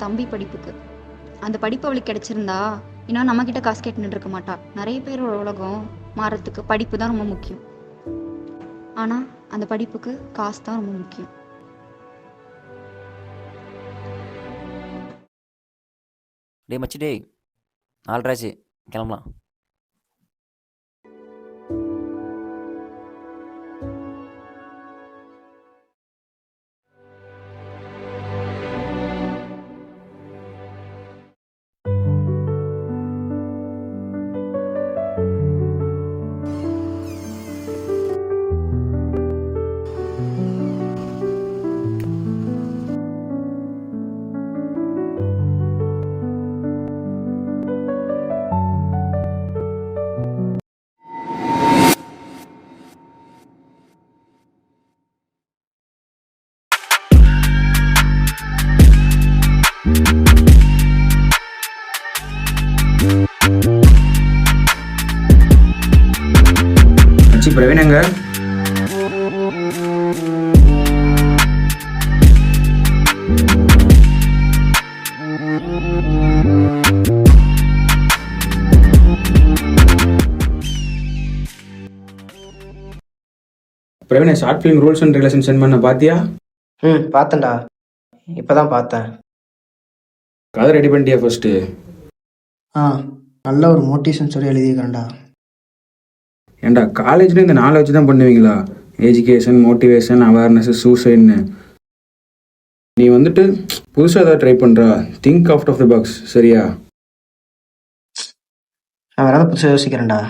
தம்பி படிப்புக்கு. அந்த படிப்பு அவளுக்கு கிடைச்சிருந்தா இன்னும் நம்மக்கிட்ட காசு கேட்டுன்னு இருக்க மாட்டா. நிறைய பேரோட உலகம் மாறத்துக்கு படிப்பு தான் ரொம்ப முக்கியம். ஆனால் அந்த படிப்புக்கு காசு தான் ரொம்ப முக்கியம். டேய் மச்சி டேய் 4:30 கிளம்பலாம். பிரவீன் எங்க? Praveen, short film rules and regulation sent பண்ண பாத்தியா? பார்த்தேன்டா, இப்பதான் பார்த்தேன். கதை ரெடி பண்ணிட்டியா ஃபர்ஸ்ட்? நல்ல ஒரு மோட்டிவேஷன் சொல்லி எழுதிக்கிறேன்டா. ஏண்டா காலேஜ்ல இந்த 4 வச்சு தான் பண்ணுவீங்களா? எஜுகேஷன், மோட்டிவேஷன், அவேர்னஸ், சூசைட்னு. நீ வந்துட்டு புதுசாக ஏதாவது ட்ரை பண்ணுறா. Think out of the box, சரியா? நான் வேற ஏதாவது புதுசாக யோசிக்கிறேன்டா.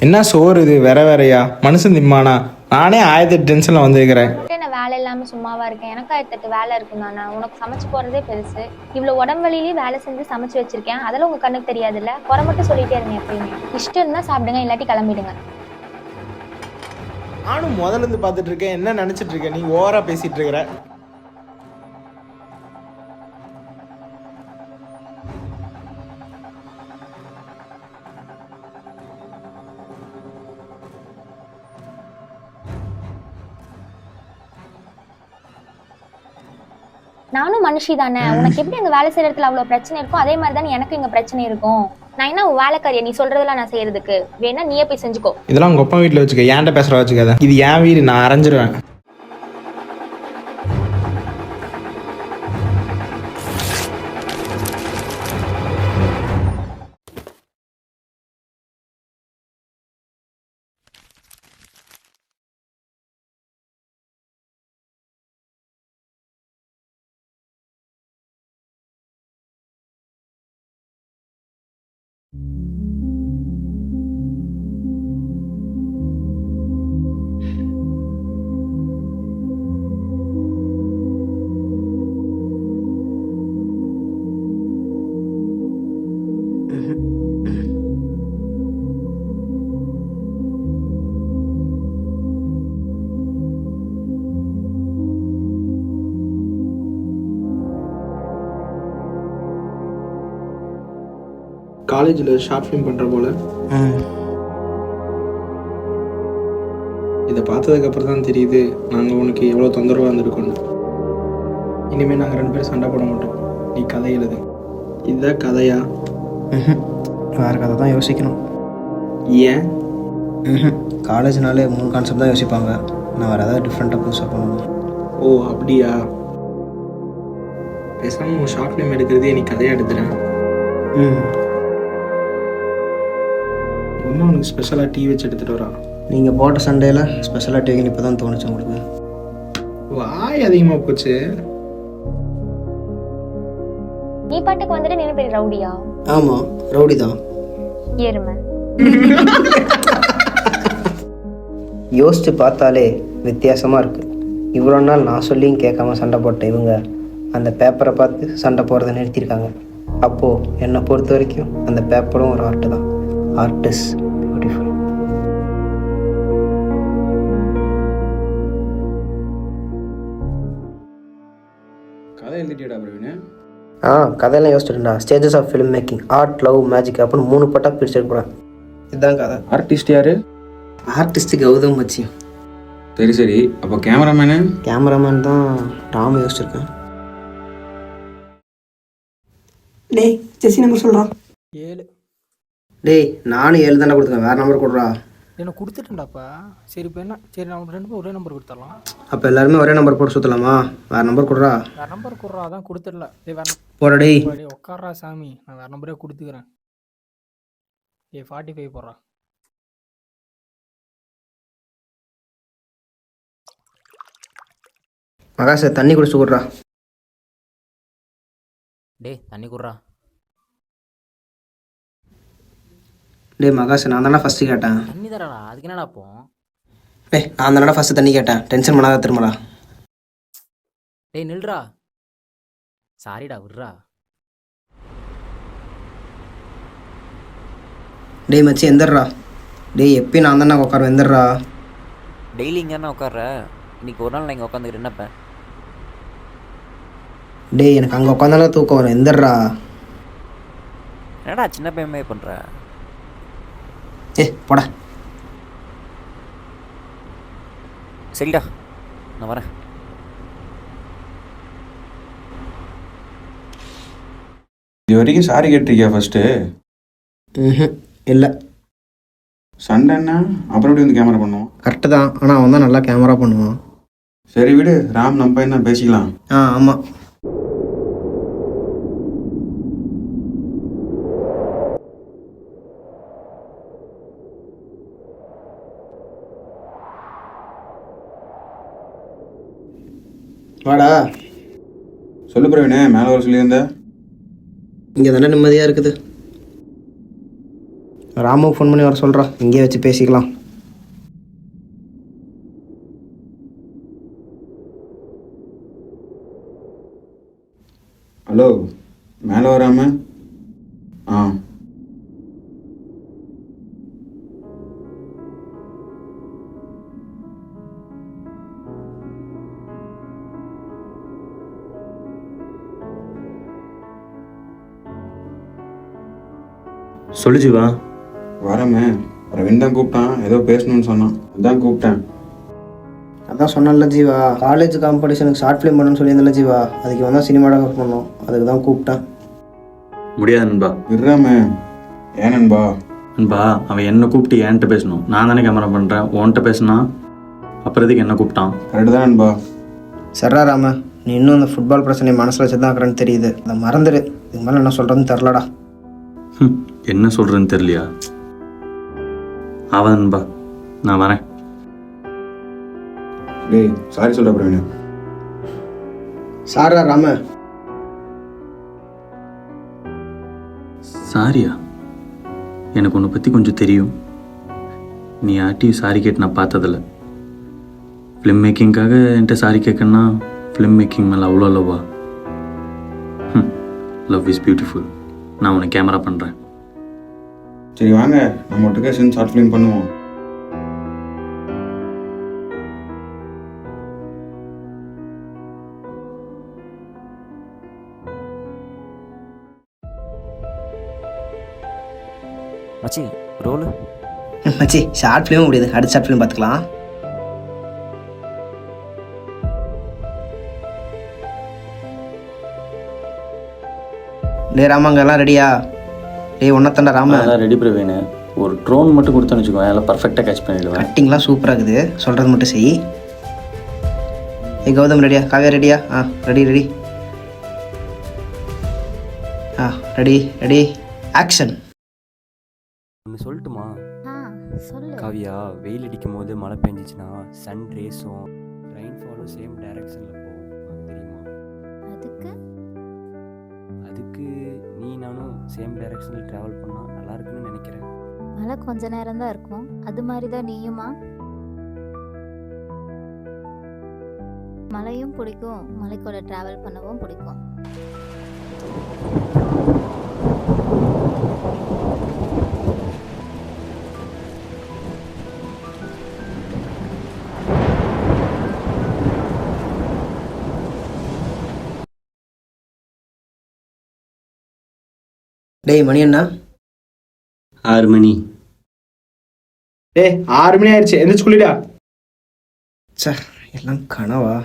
என்ன சோறு இது வேற வேறையா? மனுஷன் திம்மானா? நானே 1008 டென்ஷன்ல வந்திருக்கிறேன். நான் வேலை இல்லாம சும்மாவா இருக்கேன். எனக்கு 1008 வேலை இருக்கும் தானே. உனக்கு சமைச்சு போறதே பெருசு. இவ்வளவு உடம்பு வலியிலேயே வேலை செஞ்சு சமைச்சு வச்சிருக்கேன். அதெல்லாம் உங்க கண்ணுக்கு தெரியாது இல்ல? குறை மட்டும் சொல்லிட்டே இருங்க எப்பயுமே. இஷ்டம் இருந்தா சாப்பிடுங்க, இல்லாட்டி கிளம்பிடுங்க. நானும் முதல்ல இருந்து பார்த்துட்டு இருக்கேன். என்ன நினைச்சிட்டு இருக்கேன்? நீ ஓவரா பேசிட்டு இருக்கிற. நானும் மனுஷி தானே. உனக்கு எப்படி அங்க வேலை செய்யற இடத்துல அவ்வளவு பிரச்சனை இருக்கும், அதே மாதிரி தானே எனக்கு இங்க பிரச்சனை இருக்கும். நான் என்ன வேலைக்காரியா நீ சொல்றதெல்லாம் நான் செய்யறதுக்கு? வேணா நீயே போய் செஞ்சுக்கோ. இதெல்லாம் உங்க அப்பா வீட்டுல வச்சுக்க, ஏன்ட்ட பேசுற வச்சுக்காத. இது என் வீடு, நான் அரைஞ்சிருவேன். காலேஜில் ஷார்ட் ஃபிலிம் பண்ணுற போல. இதை பார்த்ததுக்கப்புறம் தான் தெரியுது நாங்கள் உனக்கு எவ்வளோ தொந்தரவாக இருந்திருக்கோன்னு. இனிமேல் நாங்கள் 2 பேரும் சண்டை போட மாட்டோம். நீ கதை எழுது. இதுதான் கதையா? வேறு கதை தான் யோசிக்கணும். ஏன்? காலேஜ்னாலே 3 கான்செப்ட் தான் யோசிப்பாங்க. நான் வேறு ஏதாவது டிஃப்ரெண்ட்டாக புதுசாக பண்ணணும். ஓ அப்படியா? பேசாமல் உன் ஷார்ட் ஃபிலிம் எடுக்கிறதே நீ கதையாக எடுத்துறேன். இன்னும் அவனுக்கு ஸ்பெஷலாக டீ வச்சு எடுத்துகிட்டு வரான். நீங்கள் போட்ட சண்டையில் ஸ்பெஷலாக டிவிங்க இப்போ தான் தோணுச்சு உங்களுக்கு. வாய் அதிகமாக போச்சு. நீ பாட்டுக்கு வந்துட்டு நின்று பெரிய ரவுடியா? ஆமாம், ரவுடி தான். எருமை. யோசிச்சு பார்த்தாலே வித்தியாசமாக இருக்குது. இவ்வளோ நாள் நான் சொல்லியும் கேட்காம சண்டை போட்ட இவங்க அந்த பேப்பரை பார்த்து சண்டை போடுறதை நிறுத்தியிருக்காங்க. அப்போது என்னை பொறுத்த வரைக்கும் அந்த பேப்பரும் ஒரு ஆர்ட்டு தான். Art is beautiful. கதை எழுதிட்டியடா பிரவீன்? கதையெல்லாம் யோசிச்சுட்டா. Stages of film making, art, love, magic அப்படின்னு 3 பட்டா பிரிச்சுட்டு போகிறேன். இதுதான் கதை. ஆர்டிஸ்ட் யாரு? ஆர்டிஸ்ட் கௌதம் மச்சி. சரி சரி, அப்போ கேமராமேனு? கேமராமேன் தான் ராம யோசிச்சிருக்கேன். டேய் ஜெஸ்ஸி நம்பர் சொல்கிறான். 7. டேய் நானும் 7 தானே கொடுத்துருக்கேன், வேறு நம்பர் கொடுறா. எனக்கு கொடுத்துட்டேன்டாப்பா. சரி இப்போ என்ன? சரி நான் 2 பேரும் ஒரே நம்பர் கொடுத்துடலாம். அப்போ எல்லாருமே ஒரே நம்பர் போட்டு சுற்றலாமா? வேறு நம்பர் கொடுறா. வேறு நம்பர் கொடுறா, அதான் கொடுத்துடல. டேய் வேறு போடா டேய். உட்காரா சாமி, நான் வேறு நம்பரே கொடுத்துக்கிறேன். 45 போடுறா. மகாச தண்ணி குடிச்சு கொடுறா. டேய் தண்ணி குடுறா. டேய் மகாச நான் தானே ஃபஸ்ட்டு கேட்டேன். தண்ணி தரடா, அதுக்கு என்னடா அப்போ? டேய் நான் தானடா ஃபஸ்ட்டு தண்ணி கேட்டேன், டென்ஷன் பண்ணாத திரும்படா. டேய் நில்றா. சாரிடா விட்றா. டேய் மச்சி எந்திரா. டேய் எப்பயும் நான் தானே உட்காருவேன், எந்திரா. டெய்லி இங்கே என்ன உட்கார்ற? இன்னைக்கு ஒரு நாள் நான் இங்கே உட்காந்துக்கிறேன் என்னப்ப? டேய் எனக்கு அங்கே உட்காந்தாலும் தூக்கம் வரும், எந்திரா. என்னடா சின்ன பையன் பண்ணுற? போடா. சரிடா நான் வரேன். இது வரைக்கும் சாரி கேட்டிருக்கியா ஃபர்ஸ்ட்டு? இல்லை. சண்டைன்னா அப்புறம் எப்படி வந்து கேமரா பண்ணுவோம்? கரெக்டு தான், ஆனால் அவன் தான் நல்லா கேமரா பண்ணுவான். சரி விடு, ராம் நம்ம பையன் தான், பேசிக்கலாம். ஆமாம். வாடா. சொல்லு பிரவீனே, மேலே வர சொல்லியிருந்த. இங்கே தானே நிம்மதியாக இருக்குது. ராமுக்கு ஃபோன் பண்ணி வர சொல்கிறா, இங்கேயே வச்சு பேசிக்கலாம். ஹலோ, மேலே வராம? ஆ சொல்லு ஜீவா. வரமே. பிரவீன் தான் கூப்பிட்டான், ஏதோ பேசணும்னு சொன்னான், அதான் கூப்பிட்டேன். அதான் சொன்னல ஜீவா, காலேஜ் காம்படிஷனுக்கு ஷார்ட் ஃபிலிம் பண்ணணும்னு சொல்லியிருந்தல ஜீவா, அதுக்கு வந்தால் சினிமாட்டோகிராஃபர் பண்ணோம், அதுக்கு தான் கூப்பிட்டேன். முடியாது நண்பா. விடுறாமே. ஏன் நண்பா? நண்பா அவன் என்ன கூப்பிட்டு என்கிட்ட பேசணும். நான் தானே கேமரா பண்ணுறேன், உன்கிட்ட பேசினா அப்புறத்துக்கு என்ன கூப்பிட்டான்? கரெக்டு தான் நண்பா. சரா ராம, நீ இன்னும் அந்த ஃபுட்பால் பிரச்சனை மனசில் வச்சு தான் இருக்கிறேன்னு தெரியுது, அதை மறந்துடு. இதுக்கு மேலே என்ன சொல்கிறதுன்னு தெரிலடா. என்ன சொல்கிறேன்னு தெரியலையா? அவன் நண்பா, நான் வரேன். டேய் சாரி சொல்ற பிரவீன். சாரா ராம. சாரியா? எனக்கு உன்னை பற்றி கொஞ்சம் தெரியும். நீ யார்ட்டையும் சாரி கேட்டு நான் பார்த்ததில்ல. ஃபிலிம் மேக்கிங்காக என்கிட்ட சாரி கேட்கணுன்னா ஃபிலிம் மேக்கிங் மேலே அவ்வளோ லவ்வா? Love is beautiful. நான் உன்னை கேமரா பண்ணுறேன். சரி வாங்க, நம்ம ஒட்டுக்கா சேர்ந்து ஷார்ட் ஃபிலிம் பண்ணுவோம். மச்சி ரோலு. மச்சி ஷார்ட் ஃபிலிமும் முடியுது, அடுத்த ஷார்ட் ஃபிலிம் பார்த்துக்கலாம். டே ராமா, அங்கெல்லாம் ரெடியா? டே ஒன்றத்தாண்டா ராம. அதான் ரெடி பிரவீன். ஒரு ட்ரோன் மட்டும் கொடுத்தோன்னு வச்சுக்கோ, அதில் பர்ஃபெக்டாக கேட்ச் பண்ணிடுவேன். ஆக்டிங்லாம் சூப்பராக இருக்குது, சொல்கிறது மட்டும் செய். கௌதம் ரெடியா? காவியா ரெடியா? Ready ready. Ready ready action. ஒன்று சொல்லட்டுமா? சொல்லு. காவியா, வெயில் அடிக்கும் போது மழை பெஞ்சிச்சுன்னா சன் ரேஸும் ரெயின்ஃபாலும் சேம் டைரக்ஷனில் போகும், அது தெரியுமா? அதுக்கு அதுக்கு நீ நானும் சேம் டைரக்ஷனில் ட்ராவல் பண்ணால் நல்லா இருக்குன்னு நினைக்கிறேன். மழை கொஞ்ச நேரம் தான் இருக்கும், அது மாதிரி தான் நீயுமா? மழையும் பிடிக்கும், மலை கூட ட்ராவல் பண்ணவும் பிடிக்கும். டேய் மணி அண்ணா. 6 மணி. டேய் 6 மணி ஆயிடுச்சு, எந்திரிச்சு குளிடா. சே, எல்லாம் கனவா?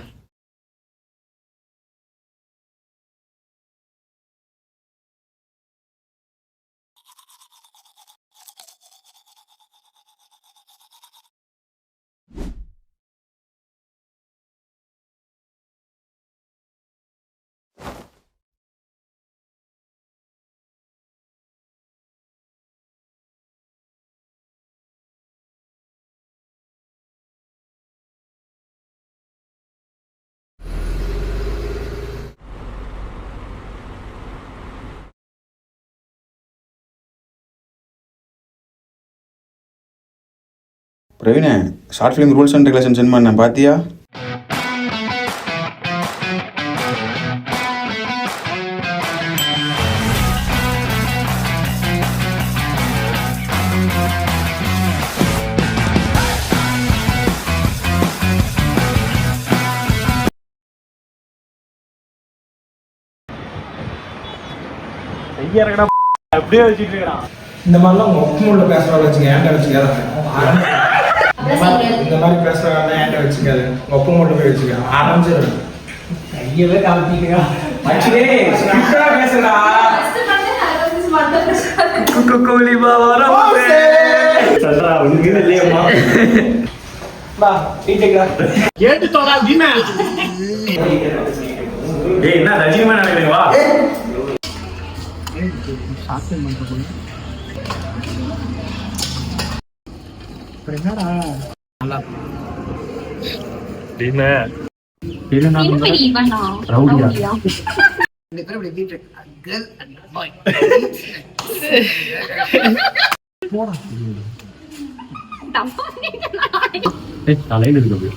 பிரவீனே, short film rules and regulation sent பண்ணேன், பார்த்தியா? அப்படியே வச்சுட்டு இருக்கான். இந்த மாதிரிலாம் உங்க ஒப்புமுள்ள பேசுறவங்க வச்சுக்க, ஏன்டா வச்சுக்காத. இந்த மாதிரி பேசுறவங்க ஏன்டா வச்சுக்காது, உங்க ஒப்பு மட்டும் போய் வச்சுக்க. ஆரம்பிச்சிடும் கையவே காமிச்சிக்கா. பேசுறா கேட்டு தோடா என்ன ரஜினிமா நினைக்கிறீங்களா? என்னடா தலையில இருக்கு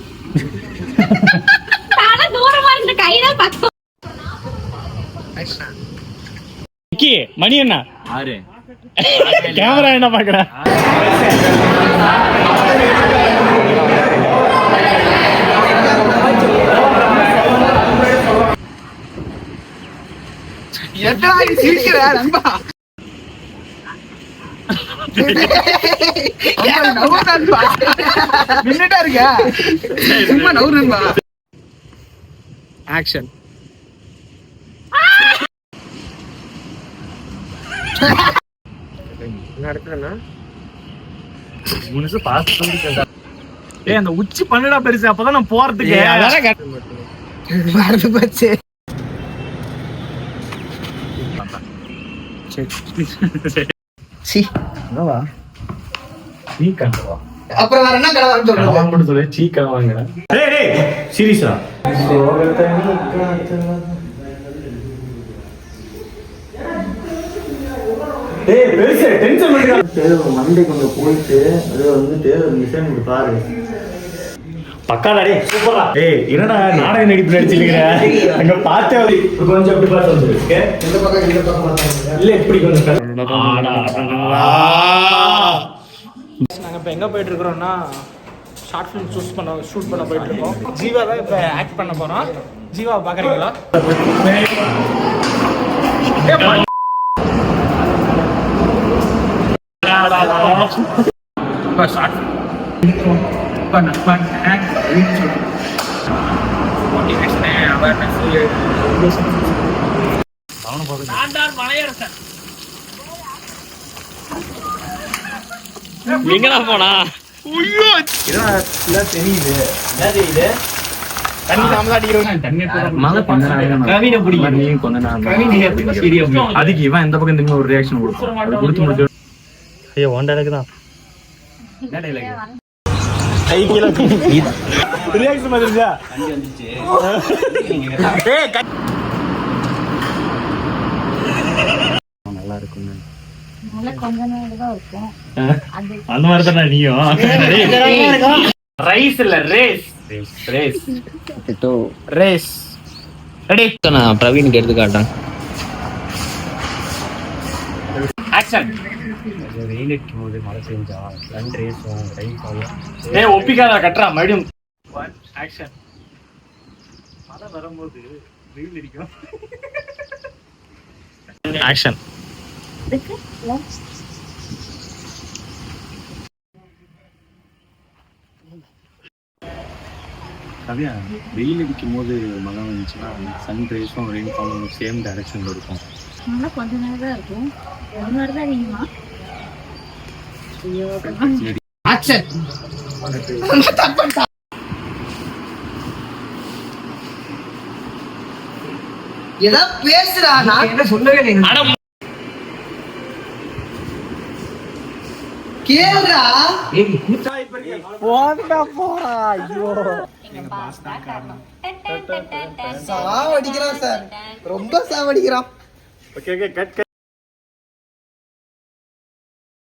மணி என்ன கேமரா என்ன பாக்குற? ஆக்ஷன். அந்த உச்சி பண்ணுடா பெருசு, அப்பதான் நான் போறதுக்கு. அப்புறம் வேற என்ன கடை சொல்லு? சீக்கிரம் வாங்க. சீரியஸா மண்டை கொஞ்சம் போயிட்டு அது வந்துட்டு மிஷன் பாரு. பக்காடா சூப்பரா. என்னடா நாடக நடிப்பு நடிச்சிருக்கிற? அங்க பார்த்தே கொஞ்சம் அப்படி பார்த்து வந்துருக்கு. இந்த பக்கம் இல்ல இப்படி கொஞ்சம். நாங்க இப்ப எங்க போயிட்டு இருக்கிறோம்னா ஷார்ட் ஃபிலிம் ஷூட் பண்ண போயிட்டு இருக்கோம். ஜீவா தான் இப்ப ஆக்ட் பண்ண போறோம். ஜீவா பாக்குறீங்களா? எங்கடா போனா? தெரியுது என்ன தெரியுது? அதுக்கு இவன் இந்த பக்கம் திரும்ப ஒரு ரியாக்ஷன் கொடுத்து முடிச்சு. ஐயோ ஒன் எனக்கு தான் என்ன டைலாக்? கை கீழே ரியாக்ஷன் வந்துருச்சா? நல்லா இருக்கும்னு கொஞ்ச நேரம் தான் இருக்கும். அந்த மாதிரி தானே நீயும். ரைஸ் இல்ல ரேஸ். Race race ready. நான் பிரவீனுக்கு எடுத்து காட்டுறேன். ஆக்ஷன். வெயில் அடிக்கும் போது மழை பெஞ்சா சன் ரேஸும் ரெயின் ஃபாலும் ஏய் ஒப்பிக்காத கட்டுறா மறுபடியும். ஆக்ஷன். மழை வரும்போது வெயில் அடிக்கும். ஆக்ஷன். கவியா, வெயில் அடிக்கும் போது மழை வந்துச்சுன்னா சன் ரேஸும் ரெயின் ஃபாலும் சேம் டைரக்ஷனில் இருக்கும். நல்லா கொஞ்ச நேரம் தான் இருக்கும். ஒரு நேரம் தான் நீமா ஆக்ஷன். ஏதா பேசுறா, நான் என்ன சொல்லவே இல்லை. கேளுடா. போடா போடா. ஐயோ சாவடிக்கிறான் சார், ரொம்ப சாவடிக்கிறான். Okay okay cut.